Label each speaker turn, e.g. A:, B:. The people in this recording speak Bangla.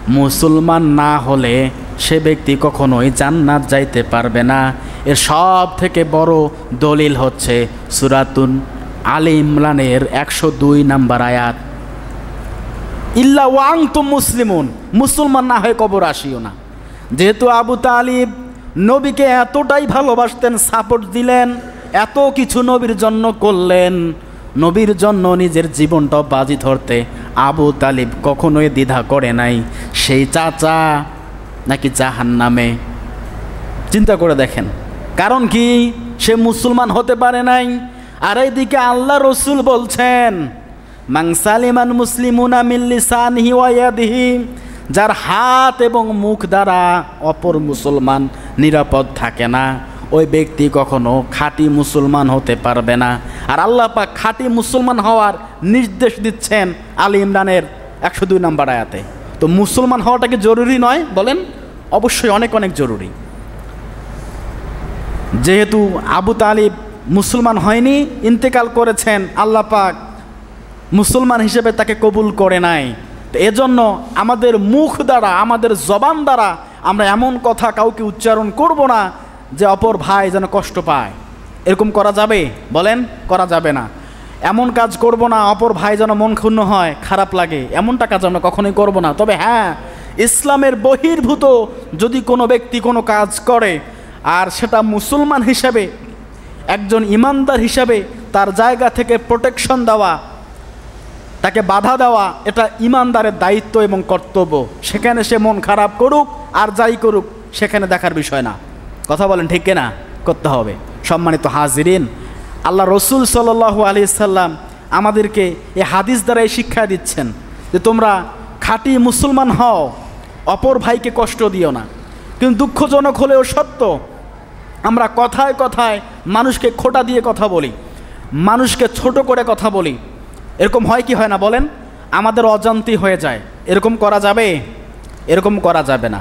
A: মুসলমান না হলে সে ব্যক্তি কখনোই জান্নাত যাইতে পারবে না। এর সব থেকে বড় দলিল হচ্ছে সূরাতুন আলে ইমরানের 102 নম্বর আয়াত, ইল্লা ওয়া আনতুম মুসলিমুন, মুসলমান না হয়ে কবর আসিও না। যেহেতু আবু তালিব নবীকে এতটাই ভালোবাসতেন, সাপোর্ট দিলেন, এত কিছু নবীর জন্য করলেন, নবীর জন্য নিজের জীবনটাও বাজি ধরতে আবু তালিব কখনোই দ্বিধা করে নাই। সেই চাচা নাকি জাহান্নামে, চিন্তা করে দেখেন। কারণ কি? সে মুসলমান হতে পারে নাই। আর এইদিকে আল্লাহ রসুল বলছেন, মান সালিমান মুসলিমুনা মিন লিসানিহি ওয়া ইয়াদিহি, যার হাত এবং মুখ দ্বারা অপর মুসলমান নিরাপদ থাকে না, ওই ব্যক্তি কখনো খাঁটি মুসলমান হতে পারবে না। আর আল্লাহ পাক খাঁটি মুসলমান হওয়ার নির্দেশ দিচ্ছেন আলে ইমরানের 102 নম্বর আয়াতে। তো মুসলমান হওয়াটা কি জরুরি নয় বলেন? অবশ্যই অনেক অনেক জরুরি। যেহেতু আবু তালিব মুসলমান হয়নি, ইন্তেকাল করেছেন, আল্লাহ পাক মুসলমান হিসেবে তাকে কবুল করে নাই। তো এজন্য আমাদের মুখ দ্বারা, আমাদের জবান দ্বারা আমরা এমন কথা কাউকে উচ্চারণ করব না যে অপর ভাই যেন কষ্ট পায়। এরকম করা যাবে? বলেন, করা যাবে না। এমন কাজ করব না অপর ভাই যেন মন ক্ষুণ্ণ হয়, খারাপ লাগে, এমনটা কাজ আমরা কখনোই করব না। তবে হ্যাঁ, ইসলামের বহির্ভূত যদি কোনো ব্যক্তি কোনো কাজ করে আর সেটা মুসলমান হিসাবে, একজন ইমানদার হিসাবে তার জায়গা থেকে প্রোটেকশন দেওয়া, তাকে বাধা দেওয়া, এটা ইমানদারের দায়িত্ব এবং কর্তব্য। সেখানে সে মন খারাপ করুক আর যাই করুক, সেখানে দেখার বিষয় না। কথা বলেন, ঠিক কিনা? করতে হবে। সম্মানিত হাজিরিন, আল্লাহ রসুল সাল্লাল্লাহু আলাইহি সাল্লাম আমাদেরকে এই হাদিস দ্বারা এই শিক্ষা দিচ্ছেন যে তোমরা খাঁটি মুসলমান হও, অপর ভাইকে কষ্ট দিও না। কিন্তু দুঃখজনক হলেও সত্য, আমরা কথায় কথায় মানুষকে খোঁটা দিয়ে কথা বলি, মানুষকে ছোট করে কথা বলি। এরকম হয় কি হয় না বলেন? আমাদের অজান্তি হয়ে যায়। এরকম করা যাবে? এরকম করা যাবে না।